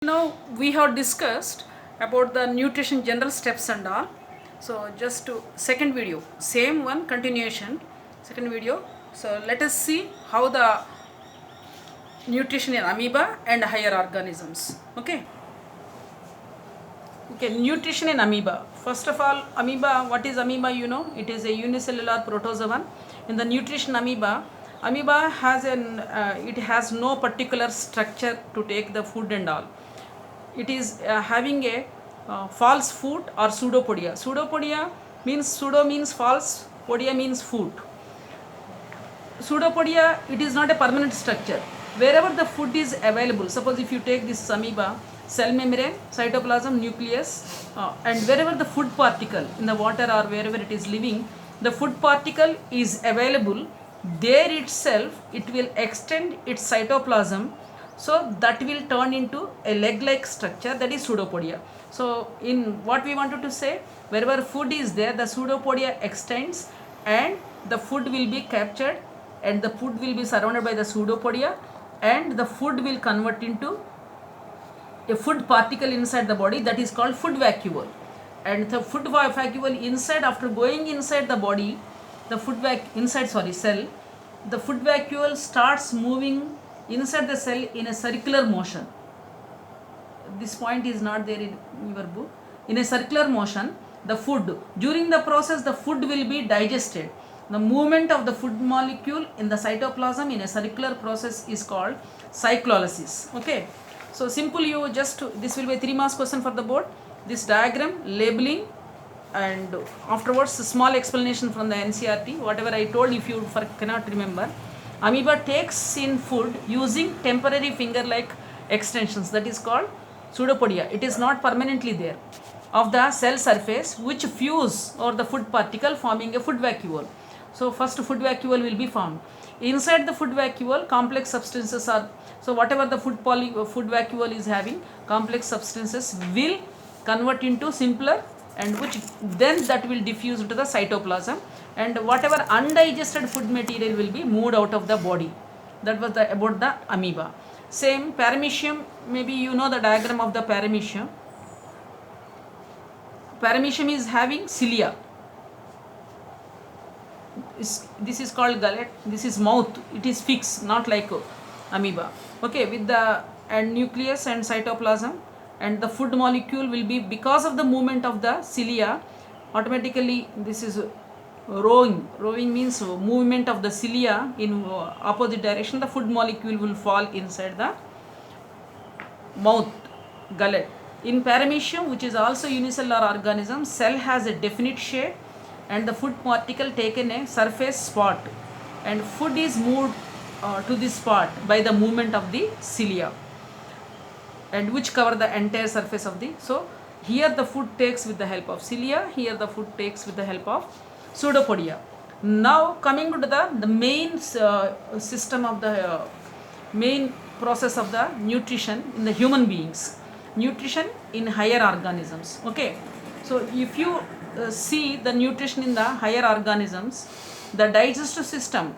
Now we have discussed about the nutrition general steps and all. So just to second video, same one continuation, second video. So let us see how the nutrition in amoeba and higher organisms. Okay, nutrition in amoeba. First of all, amoeba, what is amoeba? You know, it is a unicellular protozoan. In the nutrition amoeba has it has no particular structure to take the food and all. It is having a false food or pseudopodia. Pseudopodia means pseudo means false, podia means food. Pseudopodia, it is not a permanent structure. Wherever the food is available, suppose if you take this amoeba, cell membrane, cytoplasm, nucleus, and wherever the food particle in the water or wherever it is living, the food particle is available, there itself it will extend its cytoplasm, so that will turn into a leg-like structure, that is pseudopodia. So in what we wanted to say, wherever food is there, the pseudopodia extends and the food will be captured and the food will be surrounded by the pseudopodia and the food will convert into a food particle inside the body, that is called food vacuole. And the food vacuole inside, after going inside the body, the cell, the food vacuole starts moving inside the cell in a circular motion. This point is not there in your book. In a circular motion, the food, during the process, the food will be digested. The movement of the food molecule in the cytoplasm in a circular process is called cyclolysis. Okay. So simple, you just, this will be a 3 marks question for the board. This diagram, labeling, and afterwards small explanation from the NCERT. Whatever I told, if you cannot remember, amoeba takes in food using temporary finger-like extensions, that is called pseudopodia. It is not permanently there, of the cell surface, which fuse over the food particle, forming a food vacuole. So first food vacuole will be formed. Inside the food vacuole, complex substances are, so whatever the food vacuole is having, complex substances will convert into simpler, and which then that will diffuse into the cytoplasm, and whatever undigested food material will be moved out of the body. That was about the amoeba. Same paramecium, maybe you know the diagram of the paramecium. Paramecium is having cilia. This is called gullet, this is mouth, it is fixed, not like amoeba. Okay, with the and nucleus and cytoplasm, and the food molecule will be, because of the movement of the cilia, automatically this is rowing means movement of the cilia in opposite direction, the food molecule will fall inside the mouth, gullet. In paramecium, which is also unicellular organism, cell has a definite shape and the food particle taken a surface spot, and food is moved to this spot by the movement of the cilia, and which cover the entire surface of the, so here the food takes with the help of cilia, here the food takes with the help of pseudopodia. Now coming to the main system of the main process of the nutrition in the human beings, nutrition in higher organisms. Okay, so if you see the nutrition in the higher organisms, the digestive system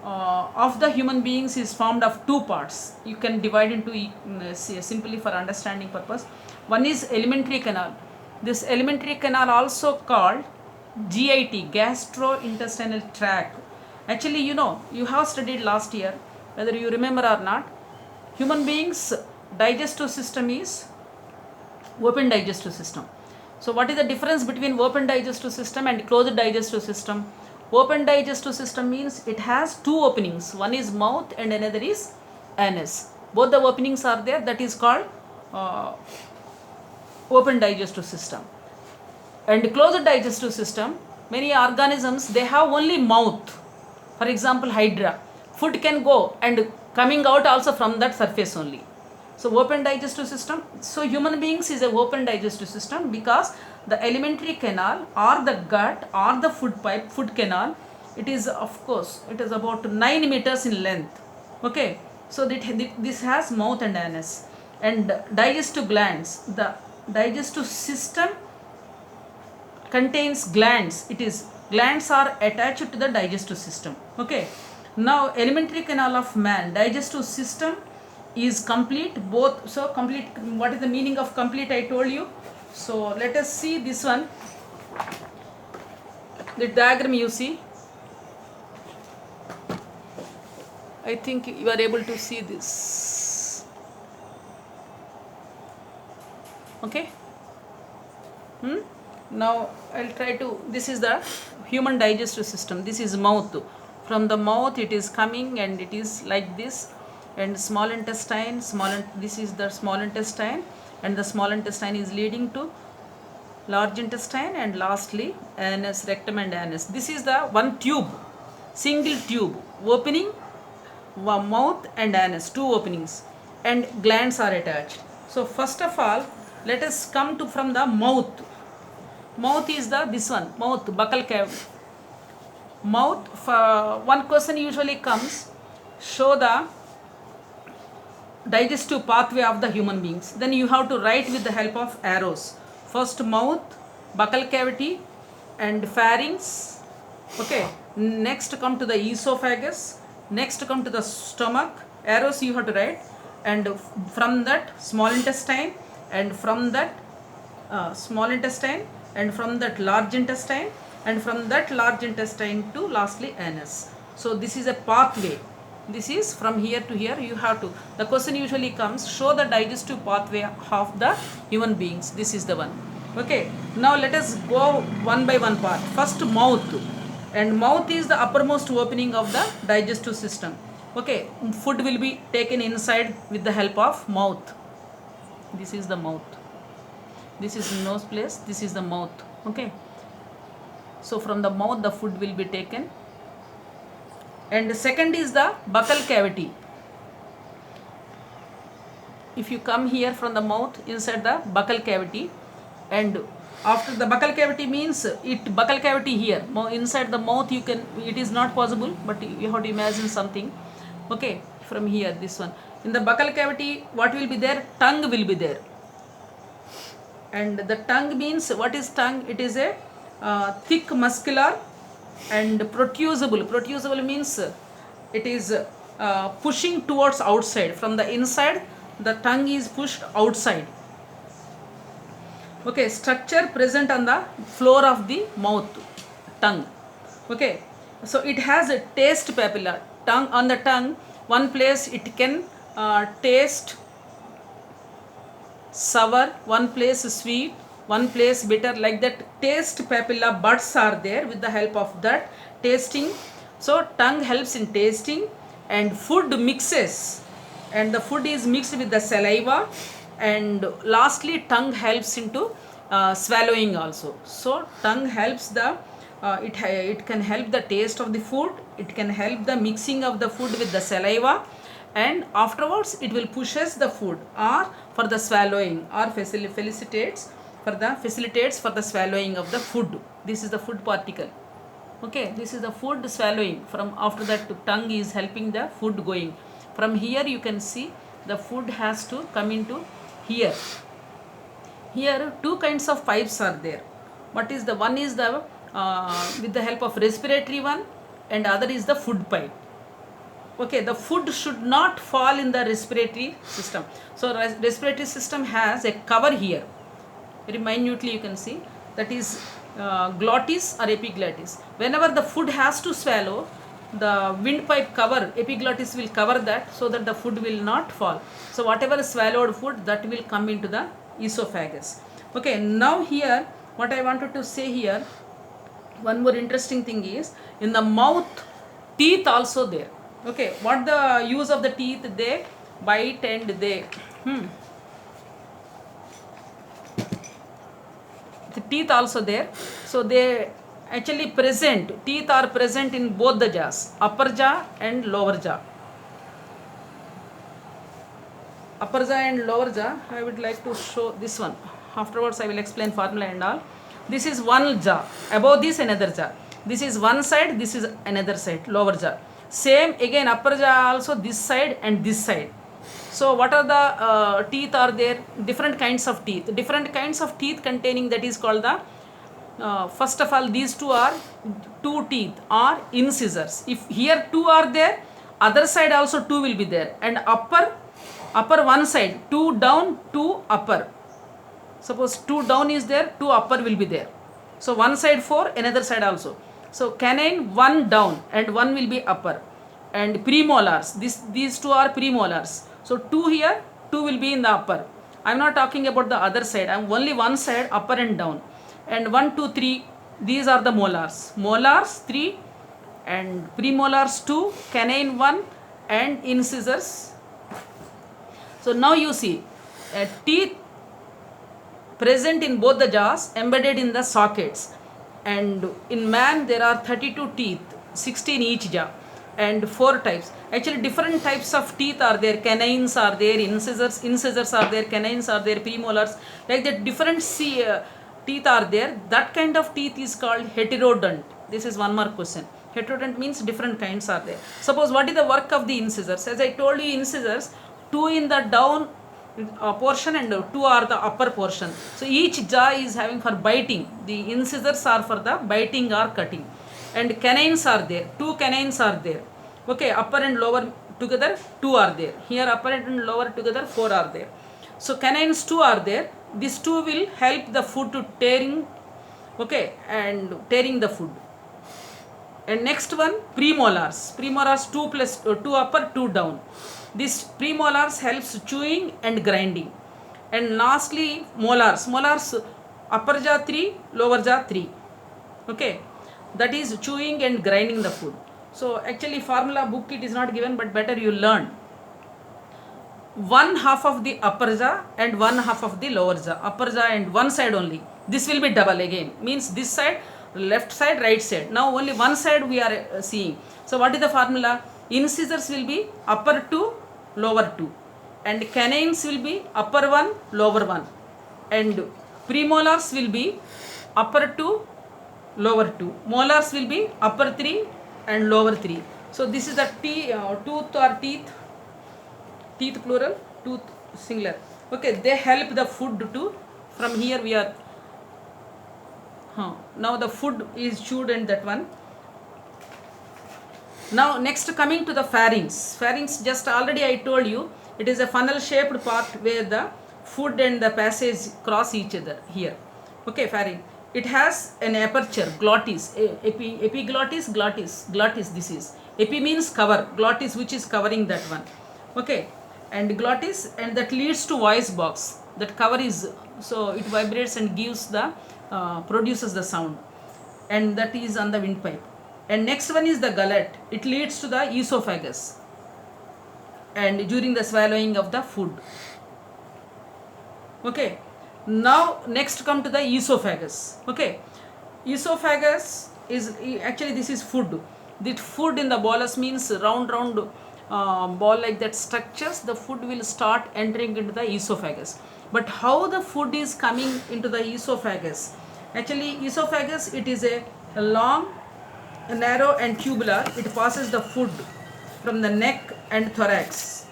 of the human beings is formed of 2 parts. You can divide into simply for understanding purpose. One is alimentary canal. This alimentary canal also called GIT, gastrointestinal tract. Actually, you know, you have studied last year, whether you remember or not, human beings digestive system is open digestive system. So what is the difference between open digestive system and closed digestive system? Open digestive system means it has 2 openings. One is mouth and another is anus. Both the openings are there. That is called open digestive system. And closed digestive system, many organisms, they have only mouth. For example, hydra. Food can go and coming out also from that surface only. So open digestive system. So human beings is a open digestive system because the alimentary canal or the gut or the food canal, it is, of course, it is about 9 meters in length. Okay, so this has mouth and anus. And digestive glands, the digestive system contains glands. It is, glands are attached to the digestive system. Okay, now alimentary canal of man, digestive system is complete, both. So complete, what is the meaning of complete? I told you. So let us see this one, the diagram. You see, I think you are able to see this. Okay. Now I'll try to, this is the human digestive system. This is mouth. From the mouth it is coming and it is like this, and small intestine, this is the small intestine, and the small intestine is leading to large intestine, and lastly anus, rectum and anus. This is the one tube, single tube opening, mouth and anus, two openings, and glands are attached. So first of all, let us come to from the mouth. Mouth is the this one, mouth, buccal cavity. Mouth, one question usually comes, show the digestive pathway of the human beings. Then you have to write with the help of arrows. First mouth, buccal cavity and pharynx. Okay, next come to the esophagus, next come to the stomach. Arrows you have to write, and from that small intestine, and from that small intestine, and from that large intestine, and from that large intestine to lastly anus. So this is a pathway. This is from here to here. You have to, the question usually comes, show the digestive pathway of the human beings. This is the one. Okay, now let us go one by one part. First mouth, and mouth is the uppermost opening of the digestive system. Okay, food will be taken inside with the help of mouth. This is the mouth, this is nose place, this is the mouth. Okay, so from the mouth the food will be taken. And second is the buccal cavity. If you come here from the mouth, inside the buccal cavity, and after the buccal cavity means it, buccal cavity here inside the mouth, you can, it is not possible, but you have to imagine something. Okay, from here, this one, in the buccal cavity what will be there? Tongue will be there. And the tongue means, what is tongue? It is a thick, muscular and protusible. Protusible means it is pushing towards outside. From the inside the tongue is pushed outside. Okay, structure present on the floor of the mouth, tongue. Okay, so it has a taste papilla. Tongue, on the tongue, one place it can taste sour, one place sweet, one place bitter, like that. Taste papilla buds are there. With the help of that tasting, so tongue helps in tasting, and food mixes, and the food is mixed with the saliva, and lastly tongue helps into swallowing also. So tongue helps the it can help the taste of the food, it can help the mixing of the food with the saliva, and afterwards it will pushes the food or for the swallowing, or facilitates for the swallowing of the food. This is the food particle. Okay, this is the food swallowing. From after that tongue is helping the food going. From here you can see the food has to come into here. Here two kinds of pipes are there. What is the one is the with the help of respiratory one, and other is the food pipe. Okay, the food should not fall in the respiratory system. So respiratory system has a cover here, very minutely you can see, that is glottis or epiglottis. Whenever the food has to swallow, the windpipe cover, epiglottis will cover that, so that the food will not fall. So whatever swallowed food, that will come into the esophagus. Okay, now here what I wanted to say here, one more interesting thing is, in the mouth teeth also there. Okay, what the use of the teeth? They bite and they the teeth also there. So they actually present, teeth are present in both the jaws, upper jaw and lower jaw. Upper jaw and lower jaw, I would like to show this one. Afterwards I will explain formula and all. This is one jaw, above this another jaw. This is one side, this is another side, lower jaw. Same again, upper jaw also, this side and this side. So what are the teeth are there? Different kinds of teeth. Different kinds of teeth containing, that is called the first of all, these two are two teeth or incisors. If here two are there, other side also two will be there, and upper upper one side, 2 down, 2 upper. Suppose 2 down is there, 2 upper will be there. So one side 4, another side also. So canine 1 down and 1 will be upper. And premolars, these two are premolars. So 2 here, 2 will be in the upper. I am not talking about the other side. I am only one side, upper and down. And 1, 2, 3, these are the molars. Molars 3 and premolars 2, canine 1 and incisors. So now you see teeth present in both the jaws, embedded in the sockets. And in man there are 32 teeth, 16 each jaw, and 4 types. Actually different types of teeth are there. Canines are there, incisors are there, canines are there, premolars. Like that different teeth are there. That kind of teeth is called heterodont. This is one more question. Heterodont means different kinds are there. Suppose what is the work of the incisors? As I told you, incisors, 2 in the down portion and 2 are the upper portion. So each jaw is having for biting. The incisors are for the biting or cutting. And canines are there. 2 canines are there. Okay, upper and lower together 2 are there. Here upper and lower together 4 are there. So canines 2 are there. These 2 will help the food to tearing. Okay, and tearing the food. And next one, premolars. Premolars 2 plus 2 upper, 2 down. This premolars helps chewing and grinding. And lastly, molars. Molars upper jaw 3, lower jaw 3. Okay, that is chewing and grinding the food. So actually formula book it is not given, but better you learn. 1/2 of the upper jaw and 1/2 of the lower jaw. Upper jaw and one side only. This will be double again. Means this side, left side, right side. Now only one side we are seeing. So what is the formula? Incisors will be upper 2, lower 2. And canines will be upper 1, lower 1. And premolars will be upper 2, lower 2. Molars will be upper 3 and lower 3. So this is the tooth or teeth plural, tooth singular. Okay, they help the food to, from here we are, now the food is chewed and that one. Now next coming to the pharynx. Pharynx, just already I told you, it is a funnel shaped part where the food and the passage cross each other here. Okay, pharynx. It has an aperture, glottis, epiglottis, glottis this is. Epi means cover, glottis which is covering that one. Okay, and glottis, and that leads to voice box. That cover is, so it vibrates and gives the, produces the sound. And that is on the windpipe. And next one is the gullet. It leads to the esophagus. And during the swallowing of the food. Okay. Now next come to the esophagus. Okay. Esophagus is, actually this is food. The food in the bolus means round ball like that structures. The food will start entering into the esophagus. But how the food is coming into the esophagus? Actually esophagus, it is a long, narrow and tubular. It passes the food from the neck and thorax.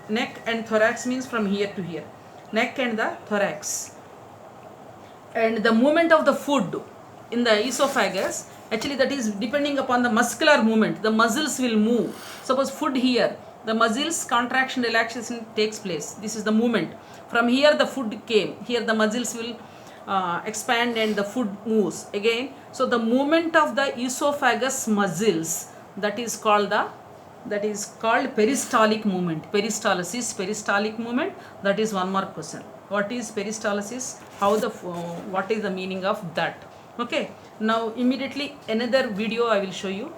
Neck and thorax means from here to here. Neck and the thorax. And the movement of the food in the esophagus, actually that is depending upon the muscular movement. The muscles will move. Suppose food here, the muscles contraction, relaxation takes place. This is the movement. From here the food came. Here the muscles will expand and the food moves again. So the movement of the esophagus muscles, that is called peristaltic movement. Peristaltic movement. That is one more question. What is peristalsis? What is the meaning of that? Okay. Now immediately another video I will show you.